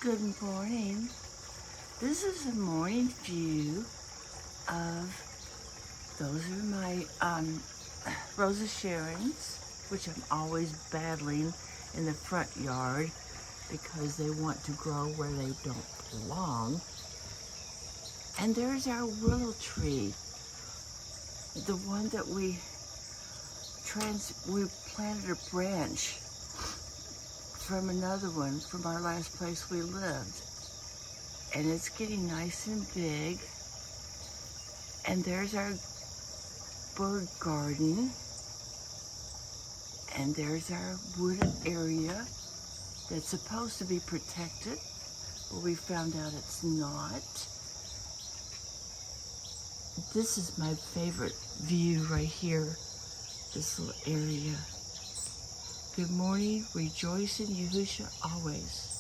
Good morning. This is a morning view of those are my Rosa Sharons, which I'm always battling in the front yard because they want to grow where they don't belong. And there's our willow tree, the one that we planted a branch from another one from our last place we lived. And it's getting nice and big. And there's our bird garden. And there's our wooded area that's supposed to be protected, but we found out it's not. This is my favorite view right here, this little area. Good morning, rejoice in Yahushua always.